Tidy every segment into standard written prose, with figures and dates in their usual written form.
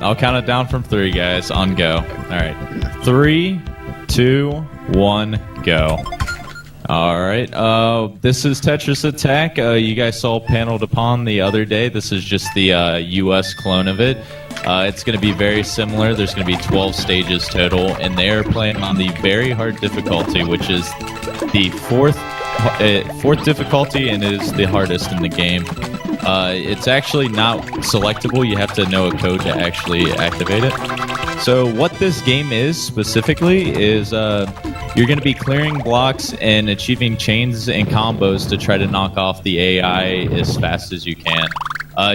I'll count it down from 3, guys. On go. All right. 3, 2, 1, go. All right. This is Tetris Attack. You guys saw Paneled Upon the other day. This is just the US clone of it. It's going to be very similar. There's going to be 12 stages total, and they are playing on the very hard difficulty, which is the fourth difficulty, and it is the hardest in the game. It's actually not selectable. You have to know a code to actually activate it. So what this game is specifically is you're going to be clearing blocks and achieving chains and combos to try to knock off the AI as fast as you can.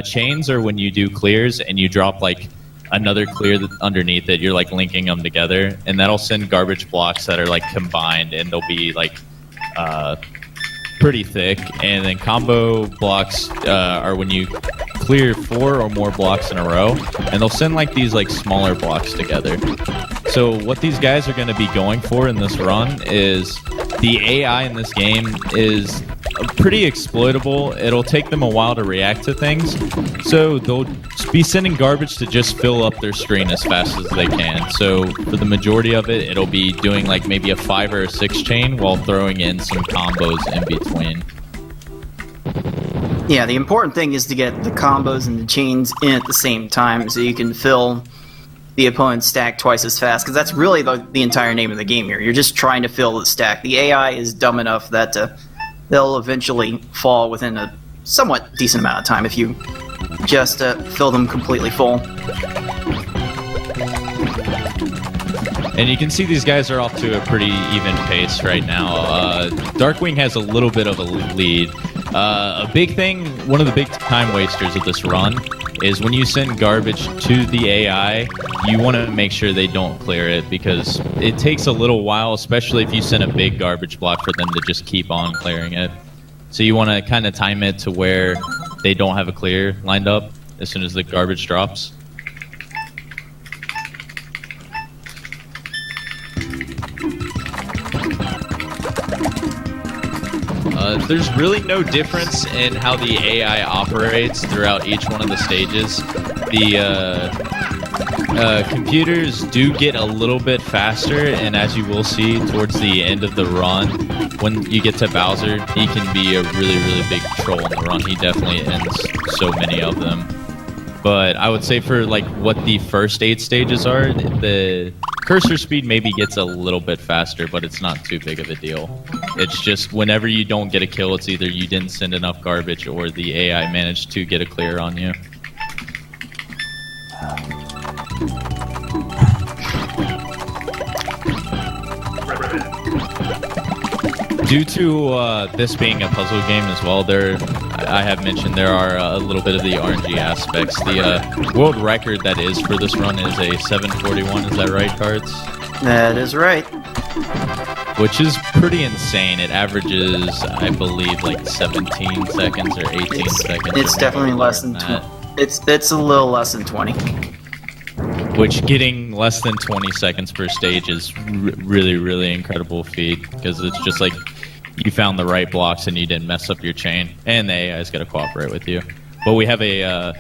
Chains are when you do clears and you drop like another clear underneath it. You're like linking them together, and that'll send garbage blocks that are like combined, and they'll be like pretty thick. And then combo blocks are when you clear 4 or more blocks in a row, and they'll send like these like smaller blocks together. So what these guys are going to be going for in this run is the AI in this game is pretty exploitable. It'll take them a while to react to things, so they'll be sending garbage to just fill up their screen as fast as they can. So for the majority of it, it'll be doing like maybe a 5 or a 6 chain while throwing in some combos in between. Yeah, the important thing is to get the combos and the chains in at the same time so you can fill the opponent's stack twice as fast, because that's really the entire name of the game here. You're just trying to fill the stack. The AI is dumb enough that they'll eventually fall within a somewhat decent amount of time if you just fill them completely full. And you can see these guys are off to a pretty even pace right now. Darkwing has a little bit of a lead. A big thing, one of the big time wasters of this run is when you send garbage to the AI, you want to make sure they don't clear it, because it takes a little while, especially if you send a big garbage block, for them to just keep on clearing it. So you want to kind of time it to where they don't have a clear lined up as soon as the garbage drops. There's really no difference in how the AI operates throughout each one of the stages. The computers do get a little bit faster, and as you will see towards the end of the run, when you get to Bowser, he can be a really, really big troll in the run. He definitely ends so many of them. But I would say for like what the first 8 stages are, the cursor speed maybe gets a little bit faster, but it's not too big of a deal. It's just whenever you don't get a kill, it's either you didn't send enough garbage or the AI managed to get a clear on you. Due to this being a puzzle game as well, I have mentioned there are a little bit of the RNG aspects. The world record that is for this run is a 7:41. Is that right, Cards? That is right. Which is pretty insane. It averages, I believe, like 17 seconds or 18 seconds. It's definitely less than 20. It's a little less than 20. Which, getting less than 20 seconds per stage is really, really incredible feat, because it's just like you found the right blocks and you didn't mess up your chain, and the AI's got to cooperate with you. But we have a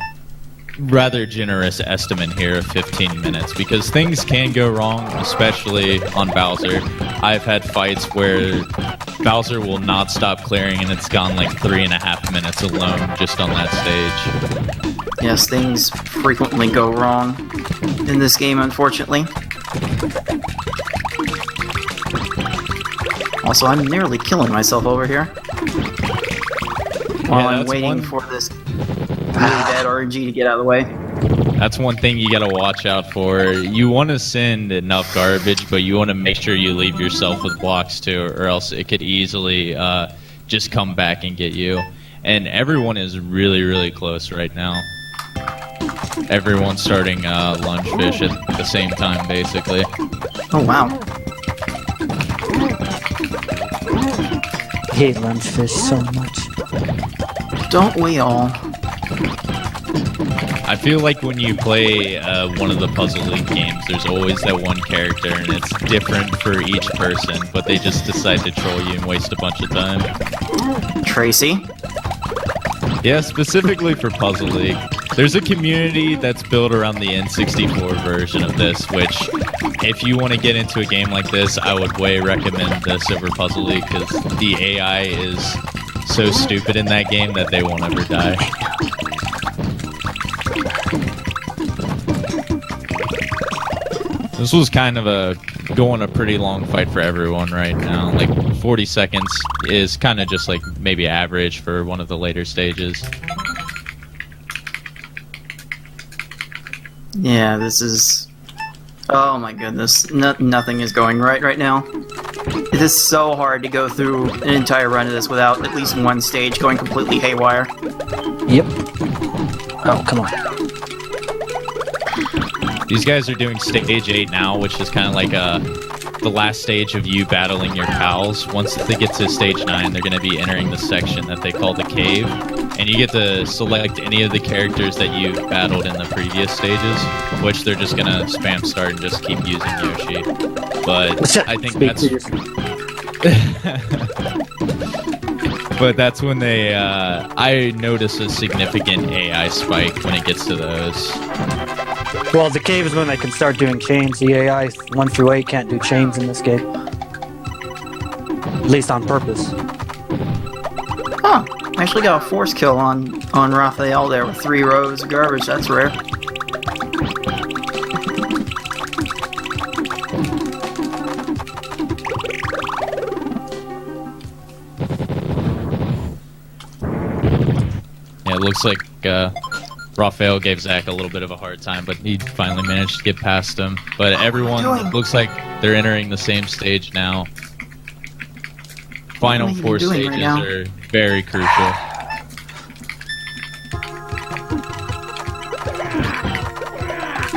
rather generous estimate here of 15 minutes, because things can go wrong, especially on Bowser. I've had fights where Bowser will not stop clearing, and it's gone like 3.5 minutes alone just on that stage. Yes, things frequently go wrong in this game, unfortunately. Also, I'm nearly killing myself over here while I'm waiting for this really bad RNG to get out of the way. That's one thing you gotta watch out for. You want to send enough garbage, but you want to make sure you leave yourself with blocks too, or else it could easily just come back and get you. And everyone is really, really close right now. Everyone's starting Lunchfish at the same time, basically. Oh, wow. I hate Lunchfish so much. Don't we all? I feel like when you play one of the Puzzle League games, there's always that one character, and it's different for each person, but they just decide to troll you and waste a bunch of time. Tracy? Yeah, specifically for Puzzle League. There's a community that's built around the N64 version of this, which, if you want to get into a game like this, I would way recommend this over Puzzle League, because the AI is so stupid in that game that they won't ever die. This was kind of going a pretty long fight for everyone right now. Like 40 seconds is kind of just like maybe average for one of the later stages. Yeah, this is... Oh my goodness, nothing is going right now. It is so hard to go through an entire run of this without at least one stage going completely haywire. Yep. Oh, come on. These guys are doing stage 8 now, which is kind of like the last stage of you battling your pals. Once they get to stage 9, they're going to be entering the section that they call the cave. And you get to select any of the characters that you've battled in the previous stages, which they're just going to spam start and just keep using Yoshi. But I think that's... But that's when they... I notice a significant AI spike when it gets to those. Well, the cave is when they can start doing chains. The AI 1 through 8 can't do chains in this game. At least on purpose. Huh. I actually got a force kill on Raphael there with 3 rows of garbage. That's rare. Yeah, it looks like Raphael gave Zach a little bit of a hard time, but he finally managed to get past him. But everyone looks like they're entering the same stage now. Final 4 stages are very crucial.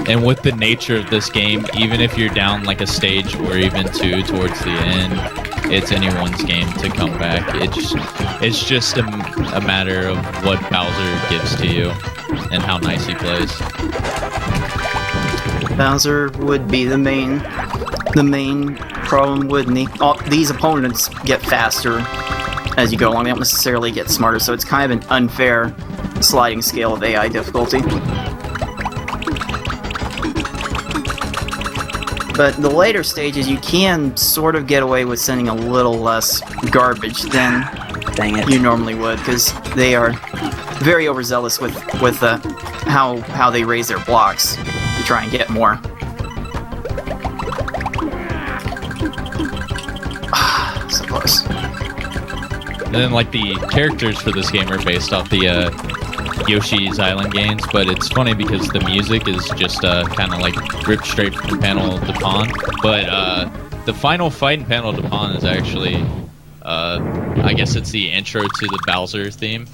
And with the nature of this game, even if you're down like a stage or even 2 towards the end, it's anyone's game to come back. It's just a matter of what Bowser gives to you and how nice he plays. Bowser would be the main problem, wouldn't he? These opponents get faster as you go along. They don't necessarily get smarter, so it's kind of an unfair sliding scale of AI difficulty. But the later stages, you can sort of get away with sending a little less garbage than you normally would, because they are very overzealous with how they raise their blocks to try and get more. So close. And then, like, the characters for this game are based off the Yoshi's Island games, but it's funny because the music is just kind of like ripped straight from Panel de Pon. But the final fight in Panel de Pon is actually, I guess it's the intro to the Bowser theme,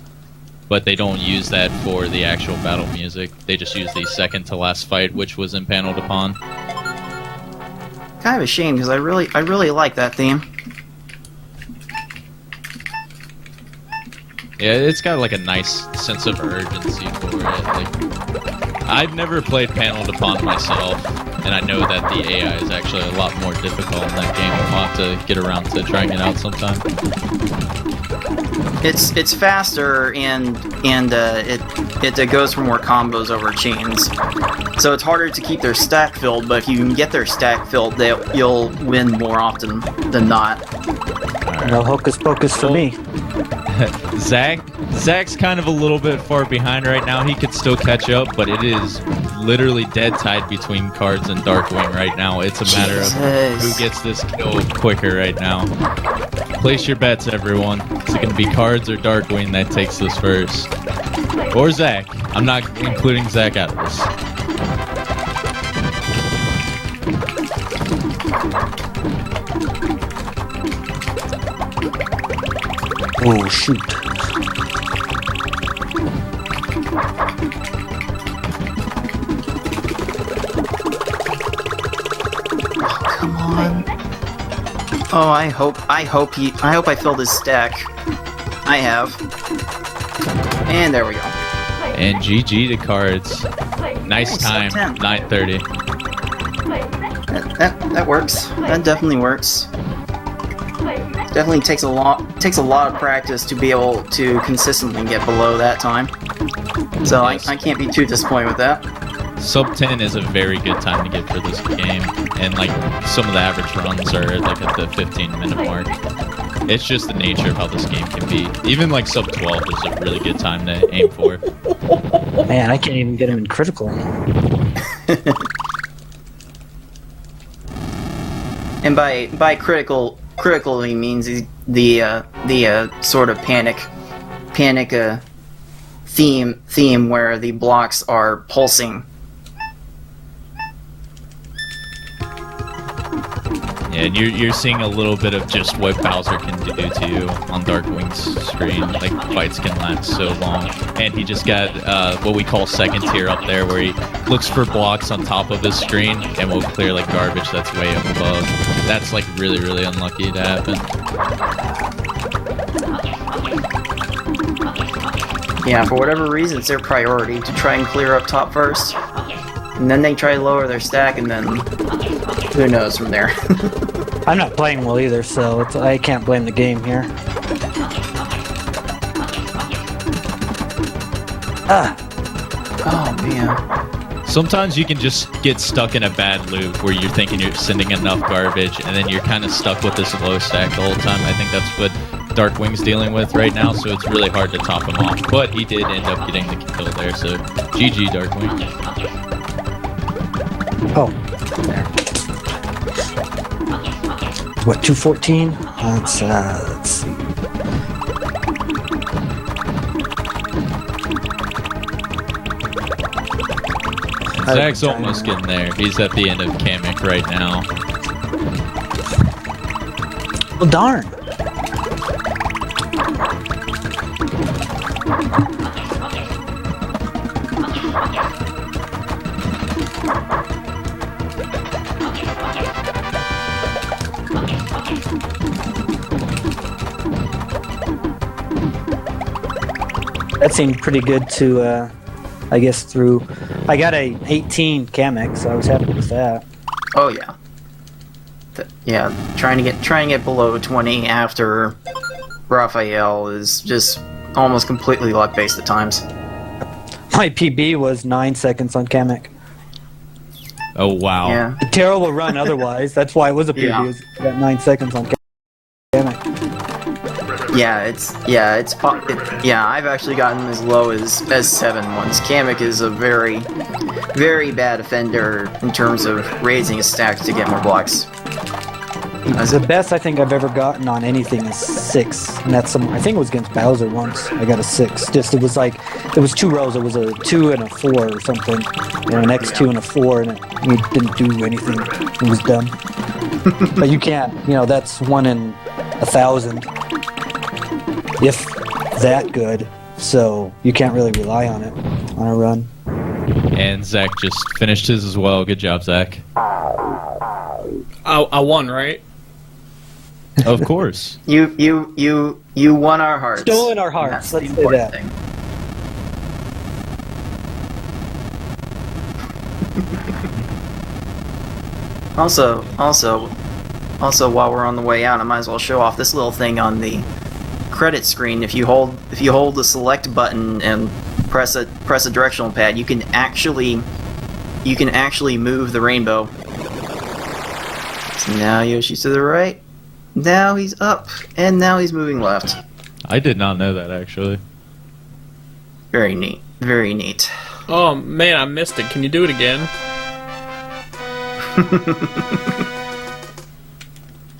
but they don't use that for the actual battle music. They just use the second to last fight, which was in Panel de Pon. Kind of a shame, because I really like that theme. Yeah, it's got like a nice sense of urgency for it. Like, I've never played Panel de Pon myself, and I know that the AI is actually a lot more difficult in that game. I'll have to get around to trying it out sometime. It's faster and it goes for more combos over chains, so it's harder to keep their stack filled. But if you can get their stack filled, you'll win more often than not. Right. No hocus pocus for me. Zach's kind of a little bit far behind right now. He could still catch up, but it is literally dead tied between Cards and Darkwing right now. It's a matter of who gets this kill quicker right now. Place your bets, everyone. Is it going to be Cards or Darkwing that takes this first? Or Zach? I'm not including Zach out of this. Oh, shoot. Come on. Oh, I hope I filled his stack. I have. And there we go. And GG to Cards. Nice time, 9:30. That works. That definitely works. Definitely takes a lot of practice to be able to consistently get below that time. So Yes. I can't be too disappointed with that. Sub 10 is a very good time to get for this game, and like some of the average runs are like at the 15-minute mark. It's just the nature of how this game can be. Even like sub 12 is a really good time to aim for. Man, I can't even get him in critical. And by critical he means the sort of panic theme where the blocks are pulsing. Yeah, and you're seeing a little bit of just what Bowser can do to you on Darkwing's screen. Like, fights can last so long. And he just got what we call second tier up there, where he looks for blocks on top of his screen and will clear like garbage that's way up above. That's like really, really unlucky to happen. Yeah, for whatever reason, it's their priority to try and clear up top first. And then they try to lower their stack, and then who knows from there. I'm not playing well either, so I can't blame the game here. Ah, Oh, man. Sometimes you can just get stuck in a bad loop where you're thinking you're sending enough garbage, and then you're kind of stuck with this low stack the whole time. I think that's what Darkwing's dealing with right now, so it's really hard to top him off. But he did end up getting the kill there, so GG, Darkwing. oh, there. What, 214? Let's see. Zach's almost getting there. He's at the end of Kamek right now. Oh, darn. That seemed pretty good to, I guess through... I got a 18 Kamek, so I was happy with that. Oh, yeah. Yeah, trying to get below 20 after Raphael is just almost completely luck-based at times. My PB was 9 seconds on Kamek. Oh, wow. Yeah. A terrible run otherwise. That's why it was a PB. Yeah. Is got 9 seconds on Kamek. Yeah, I've actually gotten as low as 7 once. Kamek is a very, very bad offender in terms of raising his stacks to get more blocks. The best I think I've ever gotten on anything is 6, and that's I think it was against Bowser once. I got a 6. Just it was like there was 2 rows. It was a 2 and a 4 or something, and an X2 and a 4, and we didn't do anything. It was dumb. But you can't, that's 1 in 1,000, if that good. So you can't really rely on it on a run. And Zach just finished his as well. Good job, Zach. I won, right? Of course. You won our hearts. Stolen our hearts. That's Let's the say important that. thing. Also, while we're on the way out, I might as well show off this little thing on the credit screen. If you hold the select button and press a directional pad, you can actually move the rainbow. So now Yoshi's to the right. Now he's up, and now he's moving left. I did not know that, actually. Very neat. Very neat. Oh man, I missed it. Can you do it again?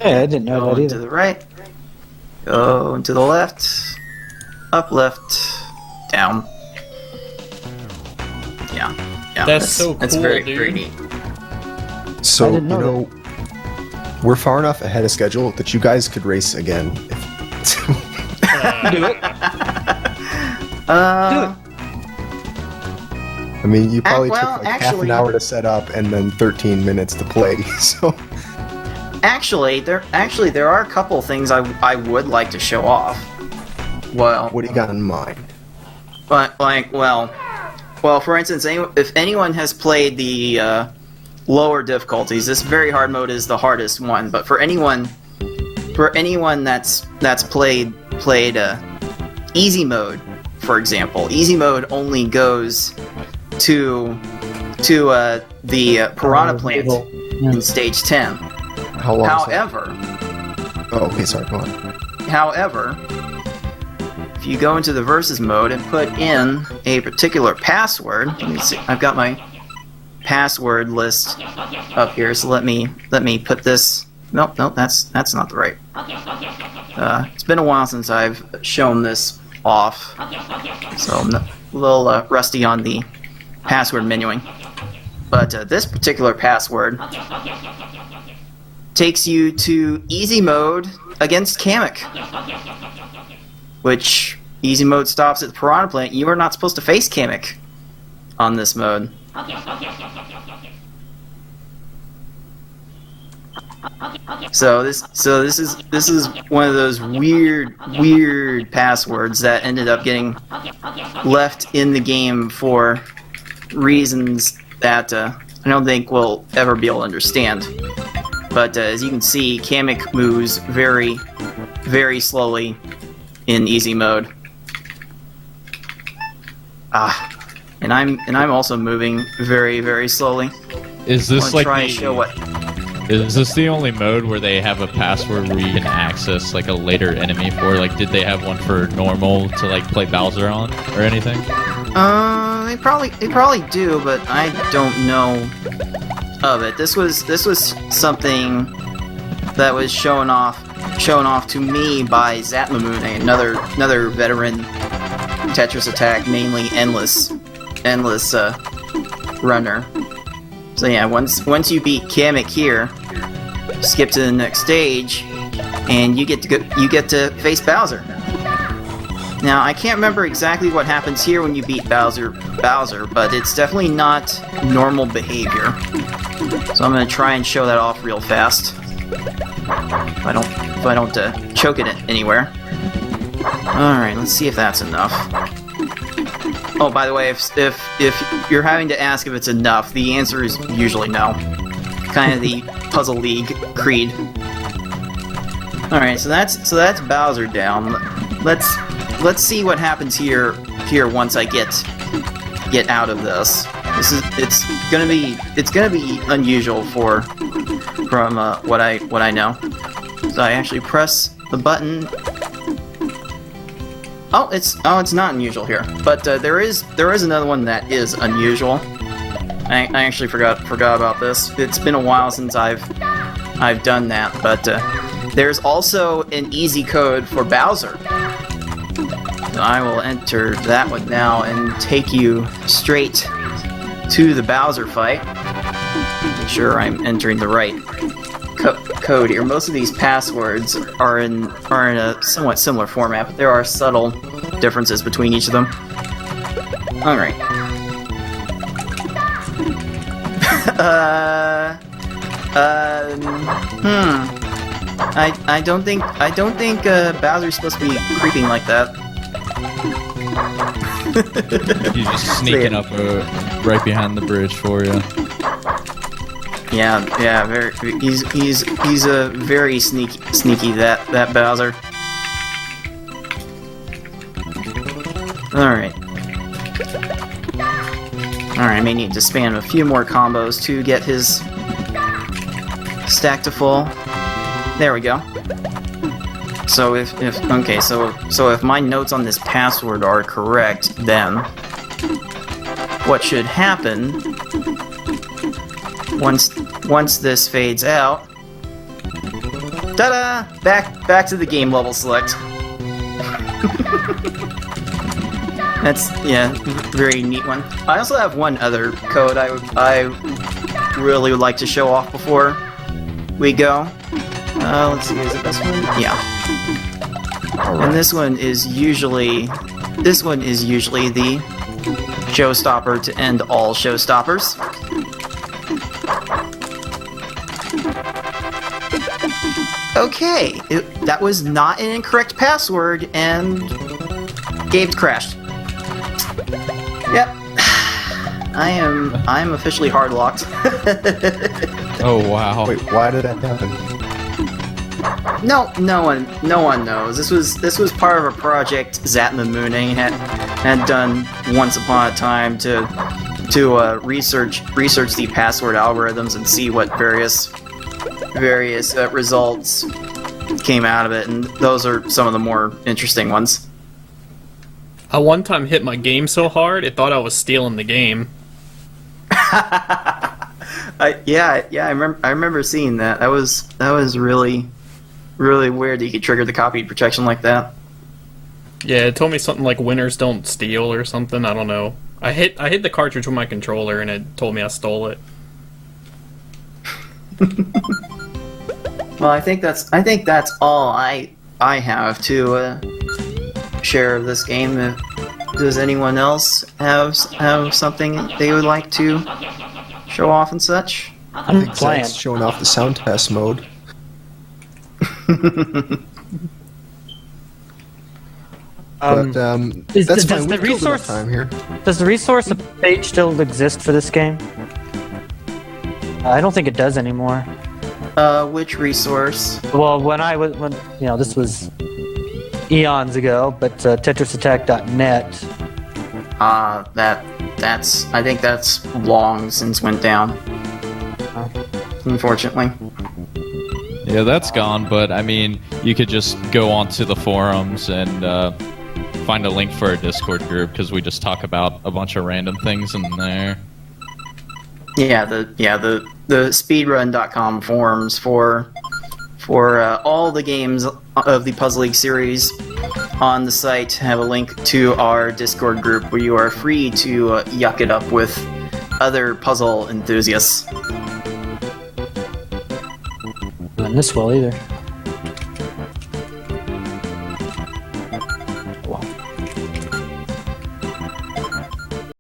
Hey, I didn't know that Going to either. the right. Go to the left. Up, left, down. Yeah. That's so That's cool, very, dude. very neat. I So, didn't know we're far enough ahead of schedule that you guys could race again. Do it. Uh, Do it. I mean, you probably well, took like half actually- an hour to set up and then 13 minutes to play. So, Actually, there are a couple things I would like to show off. Well, what do you got in mind? but well, for instance, if anyone has played the lower difficulties, this very hard mode is the hardest one. But for anyone for anyone that's played easy mode, for example, easy mode only goes to the piranha plant in stage 10. How long? However, Oh, okay. Sorry. Go on. However, if you go into the versus mode and put in a particular password, let me see, I've got my password list up here, so let me put this. Nope, that's not the right. It's been a while since I've shown this off, so I'm a little rusty on the password menuing. But this particular password takes you to easy mode against Kamek, which easy mode stops at the piranha plant. You are not supposed to face Kamek on this mode. So this is one of those weird passwords that ended up getting left in the game for reasons that I don't think we'll ever be able to understand. But as you can see, Kamek moves very, very slowly in easy mode. And I'm also moving very, very slowly. Is this like try and show what? Is this the only mode where they have a password where you can access like a later enemy for? Like, did they have one for normal to like play Bowser on or anything? They probably do, but I don't know of it. This was something that was shown off to me by Zatmamune, another veteran Tetris Attack, mainly endless runner. So yeah, once you beat Kamek here, skip to the next stage, and you get to face Bowser. Now I can't remember exactly what happens here when you beat Bowser, but it's definitely not normal behavior. So I'm gonna try and show that off real fast. If I don't choke it anywhere. All right, let's see if that's enough. Oh, by the way, if you're having to ask if it's enough, the answer is usually no. Kind of the Puzzle League creed. All right, so that's Bowser down. Let's see what happens here once I get out of this. It's gonna be unusual from what I know. So I actually press the button. Oh, it's not unusual here, but there is another one that is unusual. I actually forgot about this. It's been a while since I've done that, but there's also an easy code for Bowser. So I will enter that one now and take you straight to the Bowser fight. Make sure I'm entering the right code here. Most of these passwords are in a somewhat similar format, but there are subtle differences between each of them. All right. I don't think Bowser's supposed to be creeping like that. He's just sneaking up right behind the bridge for you. Yeah, very. He's a very sneaky that Bowser. All right, I may need to spam a few more combos to get his stack to full. There we go. So if my notes on this password are correct, then what should happen once this fades out? Ta-da! Back to the game level select. That's very neat one. I also have one other code I really would like to show off before we go. Let's see, is it this one? Yeah. And this one is usually the showstopper to end all showstoppers. Okay, that was not an incorrect password, and game's crashed. Yep, I am officially hard locked. Oh wow! Wait, why did that happen? No one knows. This was part of a project Zatman Mooning had done once upon a time to research the password algorithms and see what various results came out of it, and those are some of the more interesting ones. I one time hit my game so hard it thought I was stealing the game. I remember seeing that. That was really weird that you could trigger the copy protection like that. Yeah, it told me something like winners don't steal or something. I don't know. I hit the cartridge with my controller and it told me I stole it. Well, I think that's all I have to share of this game. Does anyone else have something they would like to show off and such? I'm Big playing. Zach's showing off the sound test mode. But that's fine. We've killed enough time here. Does the resource page still exist for this game? I don't think it does anymore. Which resource? Well, when this was eons ago, but TetrisAttack.net. I think that's long since went down. Unfortunately. Yeah, that's gone, but I mean, you could just go onto the forums and find a link for our Discord group, because we just talk about a bunch of random things in there. Yeah, the speedrun.com forums for all the games of the Puzzle League series on the site have a link to our Discord group where you are free to yuck it up with other puzzle enthusiasts. Not this well either.